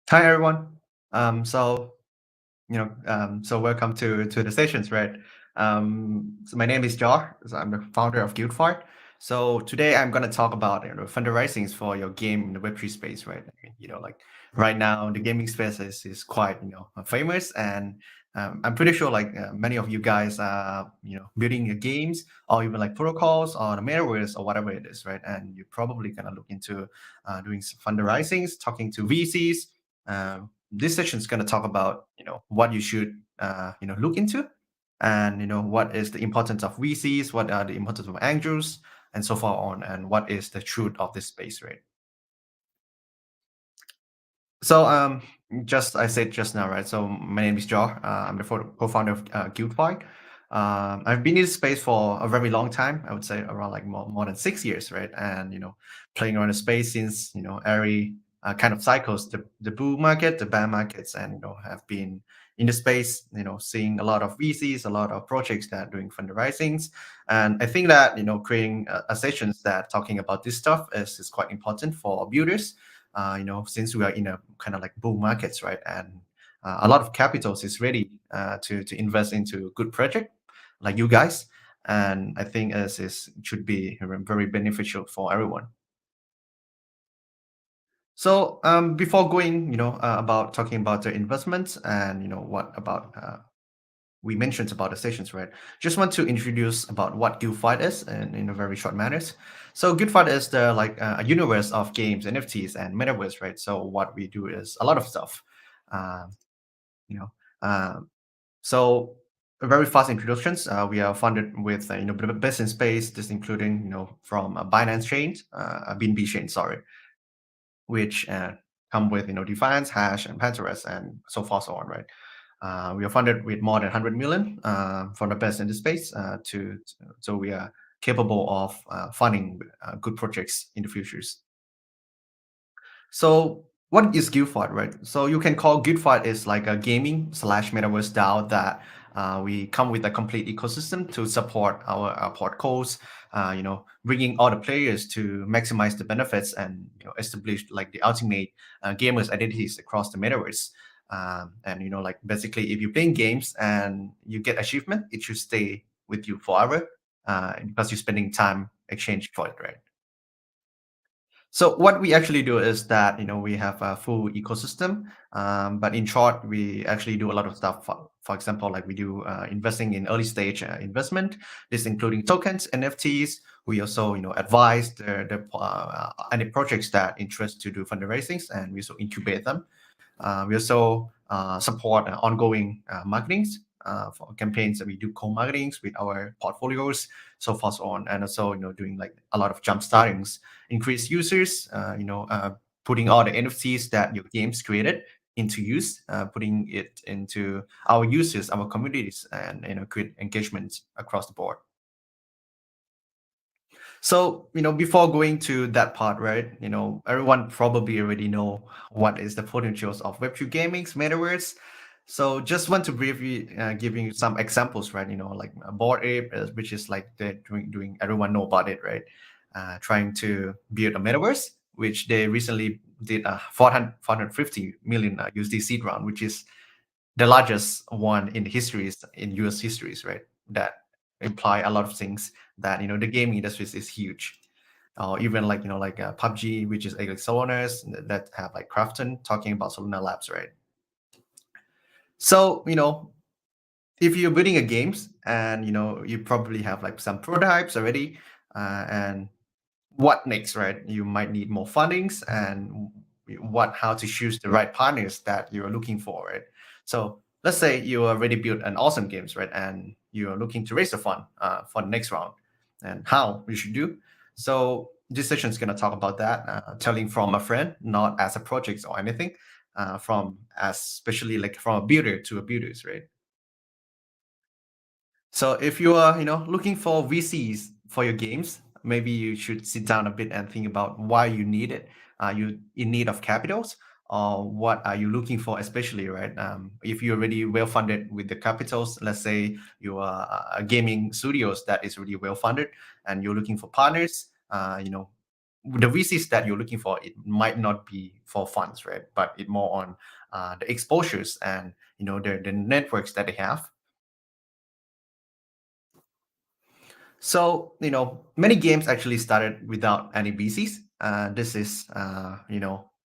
Hi everyone. So welcome to the sessions, right? So my name is Jar. So I'm the founder of GuildFi. So today I'm gonna talk about fundraising for your game in the Web3 space, right? Like right now the gaming space is quite famous, and I'm pretty sure like many of you guys are building your games or even like protocols or the metaverse or whatever it is, right? And you're probably gonna look into doing some fundraisings, talking to VCs. This session is going to talk about what you should look into, and what is the importance of VCs, what are the importance of angels, and so far on, and what is the truth of this space, right? So just I said just now, right? So my name is Joe. I'm the co-founder of GuildFi. I've been in this space for a very long time. I would say around like more than 6 years, right? And playing around the space since every kind of cycles, the bull market, the bear markets, and have been in the space, seeing a lot of VCs, a lot of projects that are doing fundraisings, and I think that creating a sessions that talking about this stuff is quite important for builders, since we are in a kind of like bull markets, right? And a lot of capitals is ready to invest into good project like you guys. And I think as is should be very beneficial for everyone. So before going, about talking about the investments and what about we mentioned about the sessions, right? Just want to introduce about what GuildFi is in a very short manners. So GuildFi is the like a universe of games, NFTs, and metaverse, right? So what we do is a lot of stuff. Um, you know, um, so a very fast introductions. We are funded with the best in space, this including from Binance Chain, BNB Chain, sorry, which come with Defiance, Hash, and Pinterest, and so far so on, right? We are funded with more than 100 million from the best in the space so we are capable of funding good projects in the futures. So what is GuildFi, right? So you can call GuildFi is like a gaming slash metaverse DAO that we come with a complete ecosystem to support our portcos, bringing all the players to maximize the benefits and establish like the ultimate gamers identities across the metaverse. And like basically, if you're playing games and you get achievement, it should stay with you forever because you're spending time exchange for it, right? So what we actually do is that we have a full ecosystem, but in short, we actually do a lot of stuff. For example, like we do investing in early stage investment. This including tokens, NFTs. We also advise the any projects that interest to do fundraisings, and we also incubate them. We also support ongoing marketings for campaigns that we do co-marketings with our portfolios, so far so on, and also doing like a lot of jump startings, increase users, putting all the NFTs that your games created into use, putting it into our users, our communities, and create engagement across the board. So, before going to that part, right, everyone probably already know what is the potentials of Web2 gamings, metaverse. So just want to briefly giving you some examples, right? Like a Bored Ape, which is like they're doing everyone know about it, right? Trying to build a metaverse, which they recently did a 450 million USD seed round, which is the largest one in histories in US histories, right? That imply a lot of things that the gaming industry is huge. Or even like like PUBG, which is like Soloners that have like Crafton talking about Solana Labs, right? So if you're building a games and you probably have like some prototypes already, and what next, right? You might need more fundings and what how to choose the right partners that you're looking for, right? So let's say you already built an awesome games, right? And you're looking to raise the fund for the next round and how you should do. So this session is going to talk about that, telling from a friend, not as a project or anything, from as especially like from a builder to a builders, right? So if you are, looking for VCs for your games, maybe you should sit down a bit and think about why you need it. Are you in need of capitals, or what are you looking for, especially, right? If you're already well funded with the capitals, let's say you are a gaming studios that is really well funded, and you're looking for partners, the VCs that you're looking for, it might not be for funds, right? But it more on the exposures and the networks that they have. So, many games actually started without any VCs. This is,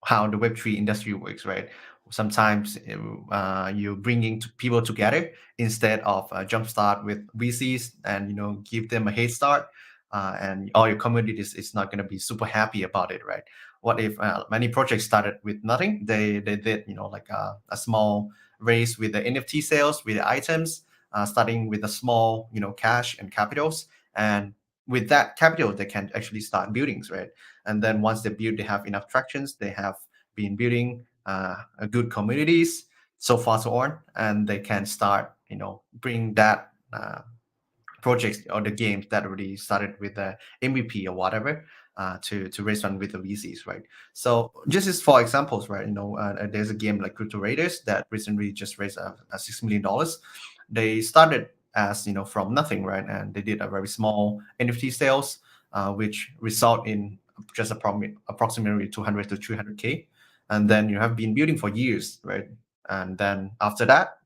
how the Web3 industry works, right? Sometimes you're bringing people together instead of jumpstart with VCs and, give them a head start. And all your community is not going to be super happy about it, right? What if many projects started with nothing? They did, like a small raise with the NFT sales, with the items, starting with a small, cash and capitals, and with that capital they can actually start buildings, right? And then once they build, they have enough tractions, they have been building a good communities, so far so on, and they can start bring that projects or the games that already started with the MVP or whatever, to raise fund with the VCs, right? So just as for examples, right? There's a game like Crypto Raiders that recently just raised a $6 million. They started as from nothing, right? And they did a very small NFT sales, which result in just approximately 200 to 300K, and then you have been building for years, right? And then after that,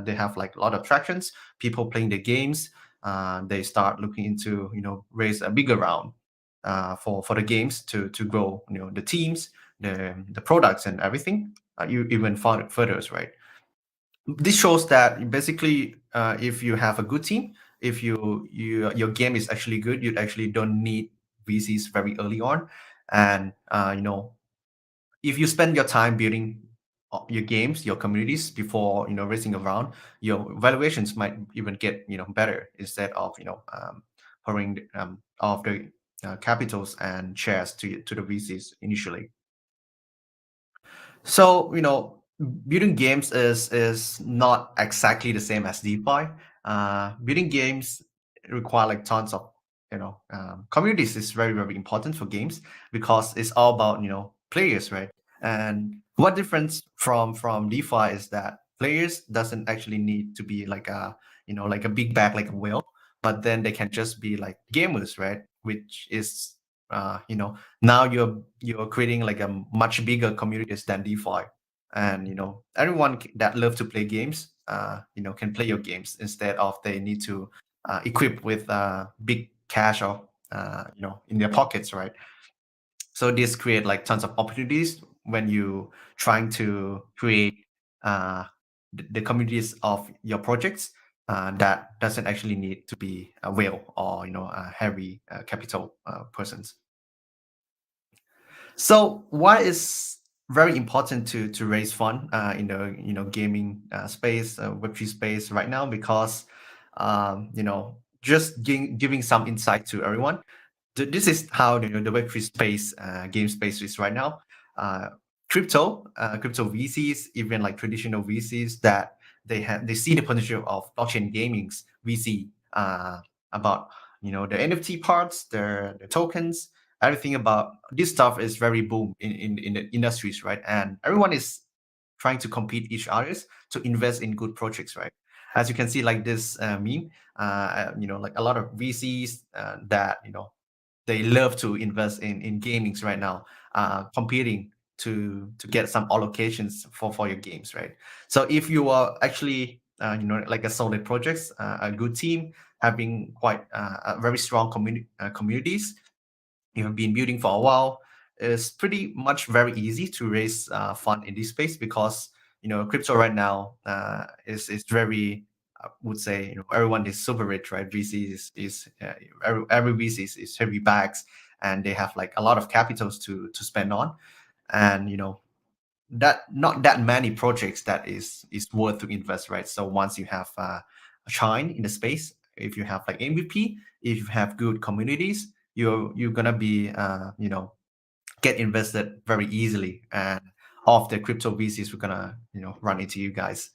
they have like a lot of tractions, people playing the games. They start looking into raise a bigger round for the games to grow the teams, the products and everything, you even further, right? This shows that basically, if you have a good team, if your game is actually good, you actually don't need VCs very early on. And if you spend your time building your games, your communities before raising a round, your valuations might even get better, instead of pouring of the capitals and shares to the VCs initially. So building games is not exactly the same as DeFi. Building games require like tons of communities is very very important for games, because it's all about players, right? And what difference from DeFi is that players doesn't actually need to be like a like a big bag like a whale, but then they can just be like gamers, right? Which is now you're creating like a much bigger communities than DeFi, and everyone that love to play games, can play your games, instead of they need to equip with big cash or in their pockets, right? So this create like tons of opportunities when you trying to create uh, the communities of your projects, that doesn't actually need to be a whale or a heavy capital persons. So why is very important to raise fund in the gaming space, Web3 space right now? Because just giving some insight to everyone. This is how the Web3 space, game space is right now. Uh, crypto VCs, even like traditional VCs, that they see the potential of blockchain gaming's VC, about the NFT parts, the tokens, everything about this stuff is very boom in the industries, right? And everyone is trying to compete each others to invest in good projects, right? As you can see, like this meme, like a lot of VCs that they love to invest in gamings right now, competing to get some allocations for your games, right? So if you are actually like a solid projects, a good team, having quite a very strong communities, you have been building for a while, it's pretty much very easy to raise fund in this space, because crypto right now is very, I would say, everyone is super rich, right? VC is every VC is heavy bags, and they have like a lot of capitals to spend on, and that not that many projects that is worth to invest, right? So once you have a shine in the space, if you have like MVP, if you have good communities, you're gonna be get invested very easily, and all of the crypto VCs we're gonna run into you guys.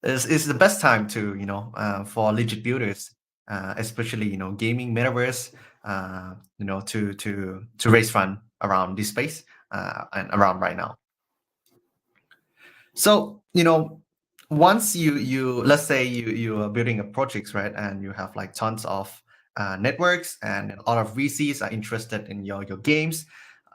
It's the best time to for legit builders, especially gaming metaverse, to raise fund around this space, and around right now. So once you let's say you are building a project, right, and you have like tons of networks, and a lot of VCs are interested in your games.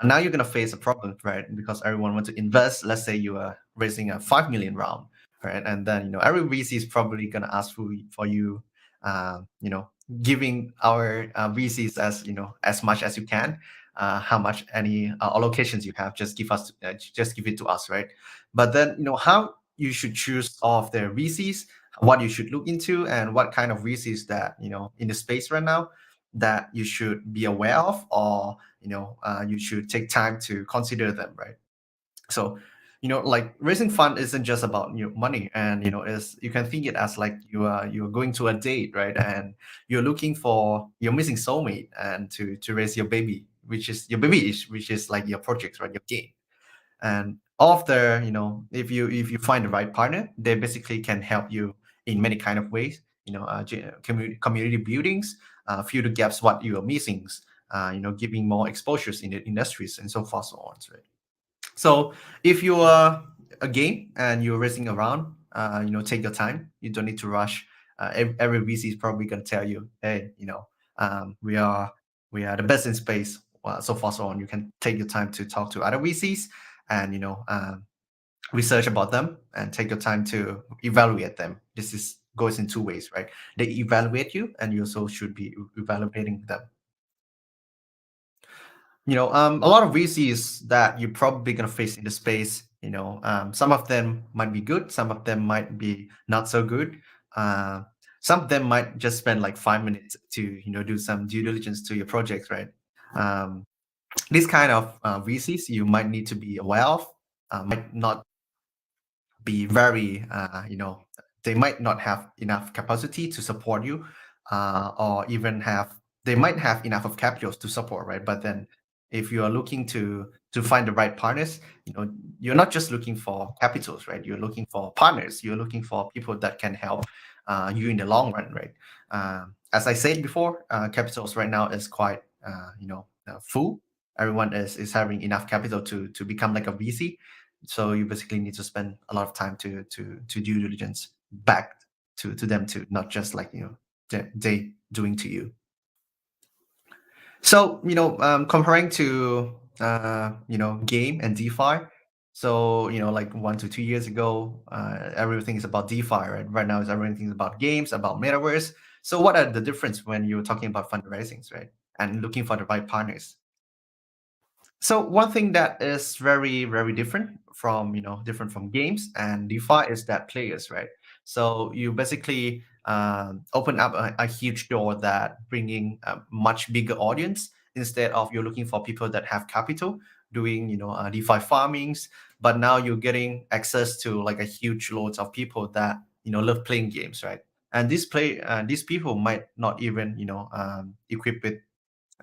Now you're gonna face a problem, right? Because everyone wants to invest. Let's say you are raising a 5 million round, right? And then every VC is probably gonna ask for you, you know, giving our VCs as much as you can. How much any allocations you have, just give it to us, right? But then how you should choose of the VCs, what you should look into, and what kind of VCs that in the space right now that you should be aware of, or you should take time to consider them, right? So like raising fund isn't just about money, and is you can think it as like you're going to a date, right? And you're missing soulmate, and to raise your baby, which is your baby, which is like your project, right? Your game. And after if you find the right partner, they basically can help you in many kind of ways, community buildings, fill the gaps what you are missing, giving more exposures in the industries, and so far so on, right? So if you are a game and you're racing around, take your time. You don't need to rush. Every VC is probably going to tell you, hey, we are the best in space. So far so on. You can take your time to talk to other VCs, and research about them, and take your time to evaluate them. This is goes in two ways, right? They evaluate you, and you also should be evaluating them. A lot of VCs that you're probably going to face in the space, some of them might be good, some of them might be not so good. Uh, some of them might just spend like 5 minutes to, do some due diligence to your project, right? Um, these kind of VCs you might need to be aware of, might not be very, they might not have enough capacity to support you, or even they might have enough of capitals to support, right? But then if you are looking to find the right partners, you're not just looking for capitals, right? You're looking for partners. You're looking for people that can help you in the long run, right? As I said before, capitals right now is quite, full. Everyone is having enough capital to become like a VC, so you basically need to spend a lot of time to due diligence back to them, to not just like they doing to you. So comparing to game and DeFi. So like 1 to 2 years ago, everything is about DeFi, right? Right now is everything is about games, about metaverse. So what are the difference when you're talking about fundraisings, right? And looking for the right partners. So one thing that is very, very different from games and DeFi is that players, right? So you basically open up a huge door that bringing a much bigger audience, instead of you're looking for people that have capital doing DeFi farmings, but now you're getting access to like a huge loads of people that love playing games, right? And these people might not even equipped with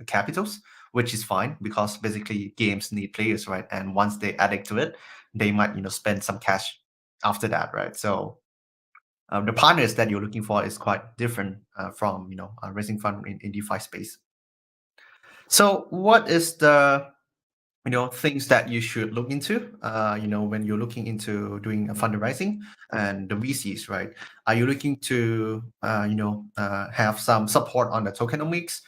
capitals, which is fine, because basically games need players, right? And once they addict to it, they might spend some cash after that, right? So the partners that you're looking for is quite different from raising fund in DeFi space. So what is the things that you should look into when you're looking into doing a fundraising and the VCs, right? Are you looking to have some support on the tokenomics?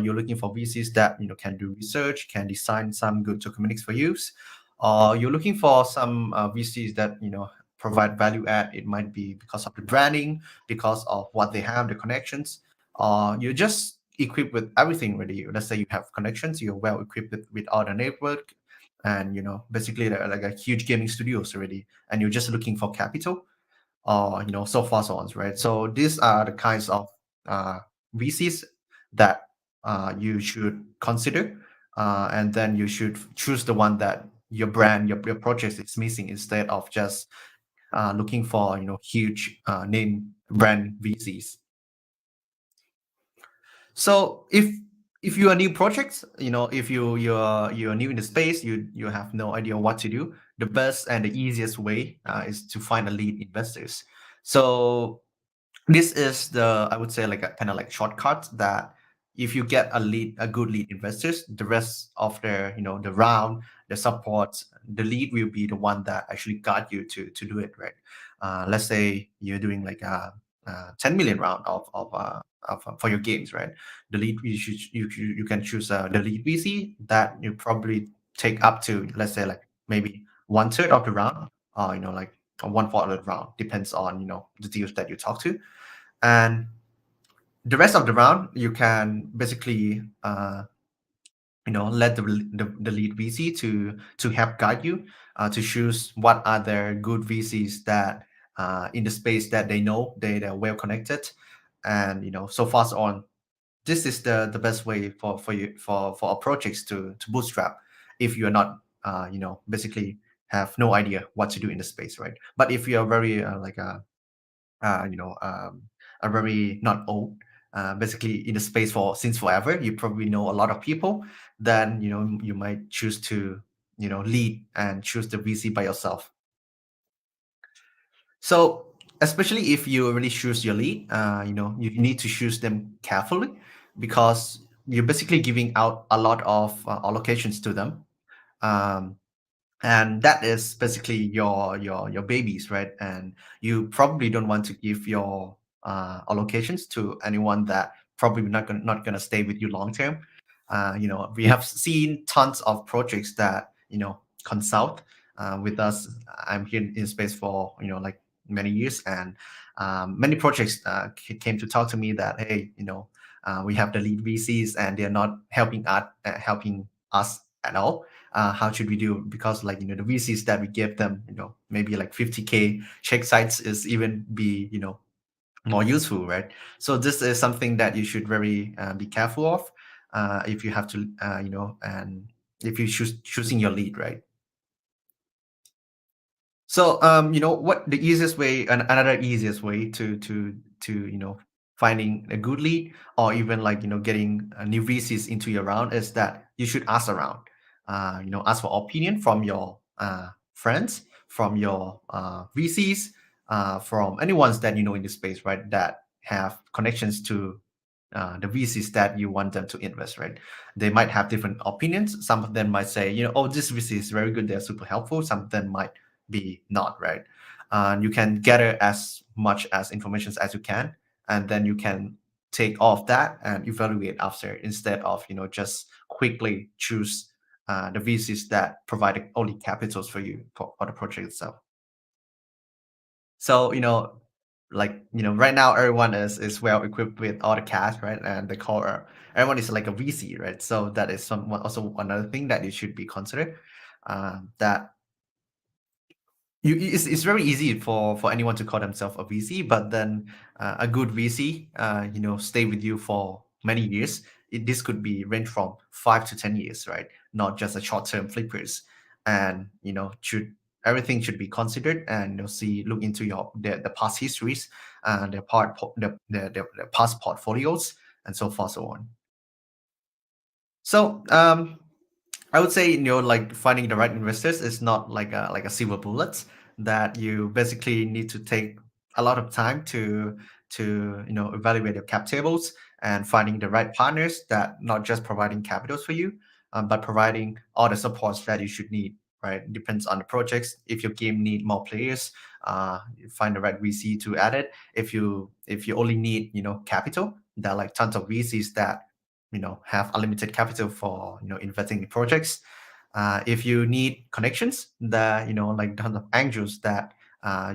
You're looking for VCs that can do research, can design some good tokenomics for use, or you're looking for some VCs that provide value add. It might be because of the branding, because of what they have, the connections. You're just equipped with everything ready. Let's say you have connections, you're well equipped with all the network, and basically like a huge gaming studios already, and you're just looking for capital, or so far so on, right? So these are the kinds of VCs that you should consider, and then you should choose the one that your brand, your project is missing, instead of just looking for huge name brand VCs. So if you are new projects, if you're new in the space, you have no idea what to do. The best and the easiest way is to find a lead investors. So this is the, I would say, like a kind of like shortcut, that if you get a good lead investors, the rest of the the round, the support, the lead will be the one that actually got you to do it, right? Let's say you're doing like 10 million round for your games, right? The lead you can choose the lead VC that you probably take up to, let's say, like maybe one third of the round, or like one fourth of the round, depends on the deals that you talk to. And the rest of the round you can basically let the lead VC to help guide you to choose what are the good VCs that in the space that they know they're well connected, and so far so on. This is the best way for you for our projects to bootstrap if you're not basically have no idea what to do in the space, right? But if you're very like a uh, you know, um, are very not old, basically in the space for since forever. You probably know a lot of people. Then you might choose to lead and choose the VC by yourself. So especially if you already choose your lead, you need to choose them carefully because you're basically giving out a lot of allocations to them. Um, and that is basically your babies, right? And you probably don't want to give your allocations to anyone that probably not gonna stay with you long term. We have seen tons of projects that consult with us. I'm here in space for like many years, and many projects came to talk to me that, hey, we have the lead VCs and they're not helping us at all. How should we do? Because like the VCs that we give them, maybe like 50K check sites is even be more useful, right? So this is something that you should very be careful of if you have to and if you choosing your lead, right? So what the easiest way, and another easiest way to finding a good lead, or even like getting new VCs into your round, is that you should ask around. Ask for opinion from your friends, from your VCs, from anyone that you know in the space, right? That have connections to the VCs that you want them to invest, right? They might have different opinions. Some of them might say, oh, this VC is very good, they're super helpful. Some of them might be not, right? You can gather as much as information as you can, and then you can take off that and evaluate after, instead of just quickly choose the VCs that provide only capitals for you for the project itself. So like right now everyone is well equipped with all the cash, right? And the core everyone is like a VC, right? So that is also another thing that you should be considered. That it's very easy for anyone to call themselves a VC, but then a good VC, stay with you for many years. This could be range from 5 to 10 years, right? Not just a short-term flippers. And should everything should be considered, and see look into the past histories, the past portfolios, and so forth, so on. So I would say like finding the right investors is not like a silver bullet that you basically need to take a lot of time to evaluate your cap tables and finding the right partners that not just providing capitals for you, but providing all the supports that you should need. Right, it depends on the projects. If your game need more players, you find the right VC to add it. If you only need capital, there are like tons of VCs that have unlimited capital for investing in projects. If you need connections, that like tons of angels that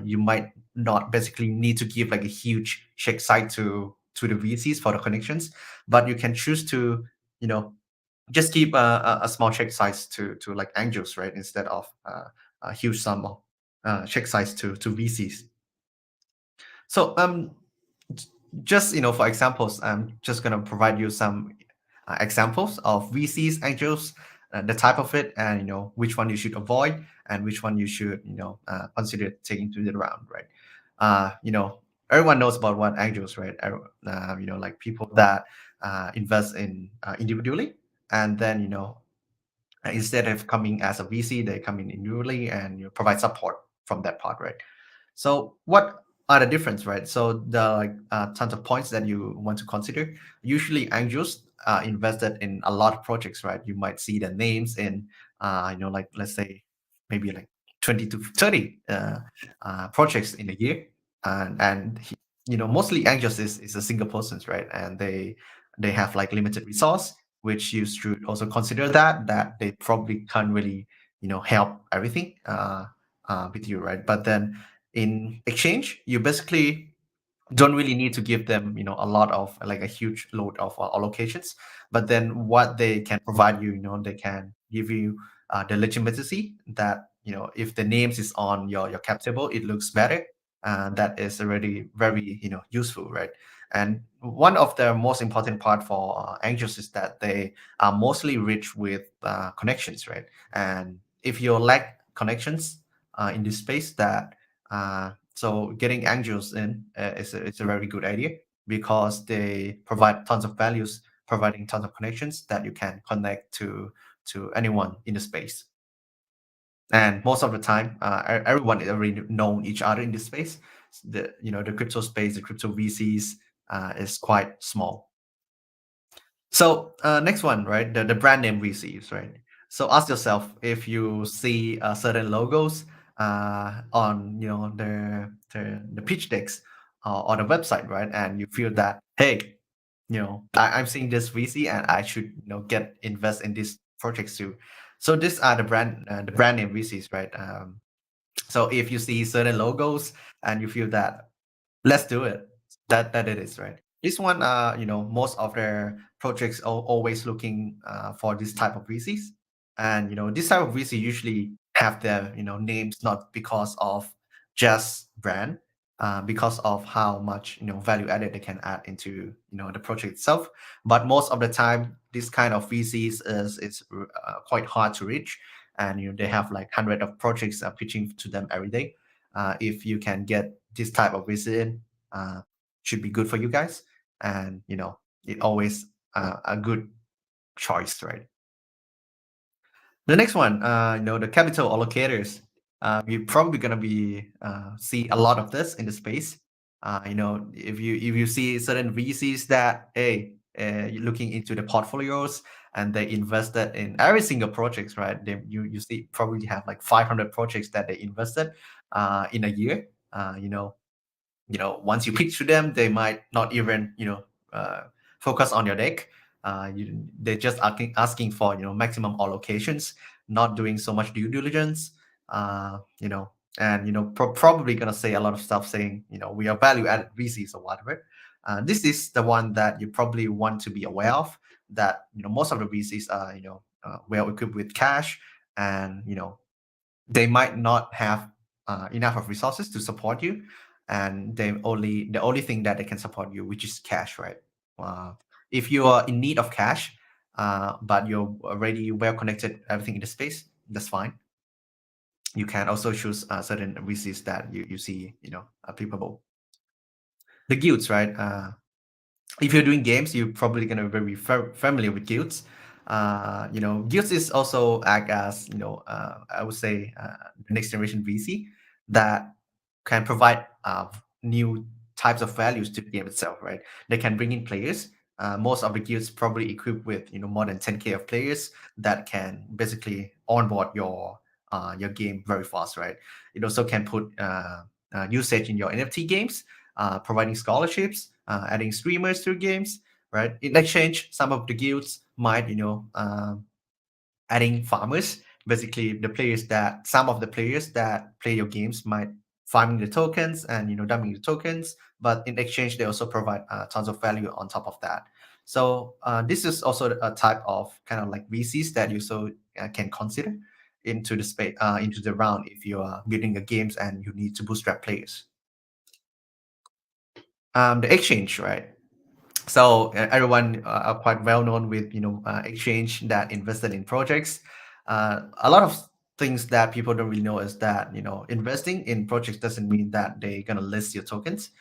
you might not basically need to give like a huge check site to the VCs for the connections, but you can choose to you know just keep a small check size to like angels, right? Instead of a huge sum of check size to VCs. So j- just for examples, I'm just gonna provide you some examples of VCs, angels, the type of it, and which one you should avoid and which one you should consider taking to the round, right? Everyone knows about what angels, right? Like people that invest in individually, and then instead of coming as a VC, they come in individually and provide support from that part, right? So what are the difference, right? So the like tons of points that you want to consider. Usually, angels are invested in a lot of projects, right? You might see the names in, like let's say maybe like 20 to 30 projects in a year, and mostly angels is a single persons, right? And they have like limited resource, which you should also consider that they probably can't really help everything with you, right? But then in exchange, you basically don't really need to give them a lot of like a huge load of allocations, but then what they can provide you, they can give you the legitimacy that if the names is on your cap table, it looks better. That is already very useful, right? And one of the most important part for angels is that they are mostly rich with connections, right? And if you lack connections in this space, that so getting angels in is a very good idea because they provide tons of values, providing tons of connections that you can connect to anyone in the space. And most of the time, everyone is already known each other in this space. The crypto space, the crypto VCs is quite small. So next one, right? The brand name receives, right? So ask yourself if you see certain logos on the pitch decks on a website, right? And you feel that hey, I'm seeing this VC and I should get invest in these projects too. So these are the brand name VCs, right? So if you see certain logos and you feel that let's do it. That it is, right? This one, most of their projects are always looking for this type of VCs, and this type of VC usually have their names not because of just brand, because of how much value added they can add into the project itself. But most of the time, this kind of VCs is quite hard to reach, and they have like hundred of projects pitching to them every day. If you can get this type of visit uh, should be good for you guys, and it always a good choice, right? The next one, the capital allocators. You're probably gonna be see a lot of this in the space. If you see certain VCs that hey, you're looking into the portfolios and they invested in every single projects, right? You see probably have like 500 projects that they invested in a year. Once you pitch to them, they might not even focus on your deck. They're just asking for maximum allocations, not doing so much due diligence. And probably gonna say a lot of stuff saying we are value added VCs or whatever. This is the one that you probably want to be aware of. That most of the VCs are well equipped with cash, and they might not have enough of resources to support you, and the only thing that they can support you, which is cash, right? uh, if you are in need of cash, but you're already well connected everything in the space, that's fine. You can also choose certain VCs that you see applicable. The guilds, right? If you're doing games, you're probably gonna be very familiar with guilds. Guilds is also act as I would say the next generation VC that can provide new types of values to the game itself, right? They can bring in players. Most of the guilds probably equipped with more than 10K of players that can basically onboard your game very fast, right? It also can put usage in your NFT games, providing scholarships, adding streamers to games, right? In exchange, some of the guilds might, adding farmers. Basically, some of the players that play your games might farming the tokens and dumping the tokens, but in exchange, they also provide tons of value on top of that. So this is also a type of kind of like VCs that you can consider into the space, into the round if you are building a games and you need to bootstrap players. The exchange, right? So everyone are quite well known with exchange that invested in projects. A lot of things that people don't really know is that investing in projects doesn't mean that they're gonna list your tokens.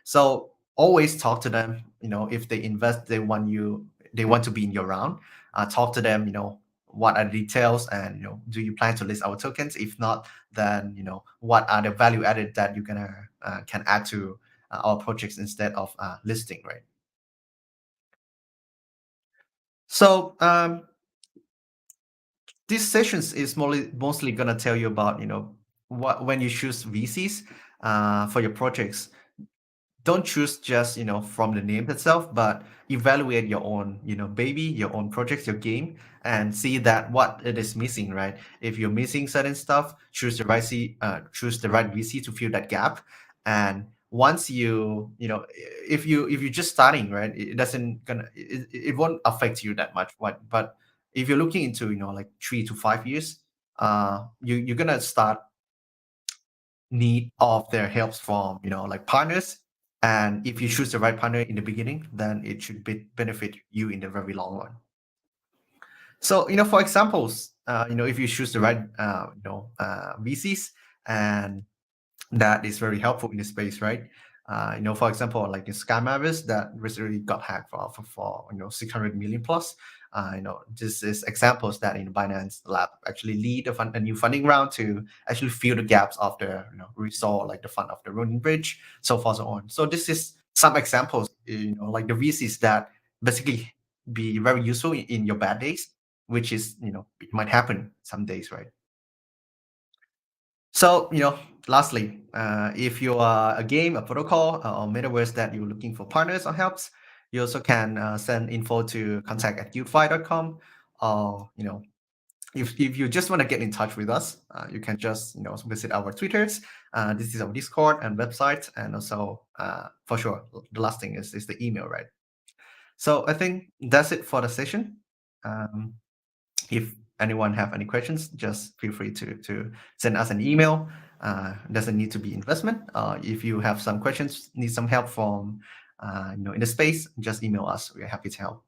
So always talk to them. If they invest, they want to be in your round. Talk to them. What are the details, and do you plan to list our tokens? If not, then what are the value added that you can add to our projects instead of listing, right? So these sessions is mostly gonna tell you about what when you choose VCs for your projects. don't choose just from the name itself, but evaluate your own baby, your own projects, your game, and see that what it is missing, right? If you're missing certain stuff, choose the right VC to fill that gap. And once if you're just starting, right, it doesn't gonna it won't affect you that much. But if you're looking into like 3 to 5 years, you're gonna start need of their helps from like partners. And if you choose the right partner in the beginning, then it should benefit you in the very long run. So for examples, if you choose the right VCs, and that is very helpful in this space, right? For example, like in Skymavis that recently got hacked for 600 million plus. This is examples that in Binance Lab actually lead a new funding round to actually fill the gaps of the restore like the fund of the Ronin Bridge, so forth so on. So this is some examples, like the VCs that basically be very useful in your bad days, which is it might happen some days, right? So, lastly, if you are a game, a protocol, or metaverse that you're looking for partners or helps, you also can send info to contact@guildfi.com. Or, if you just want to get in touch with us, you can just, visit our Twitters. This is our Discord and website. And also, for sure, the last thing is the email, right? So I think that's it for the session. Um, if anyone have any questions, just feel free to send us an email. Doesn't need to be investment. If you have some questions, need some help from in the space, just email us. We're happy to help.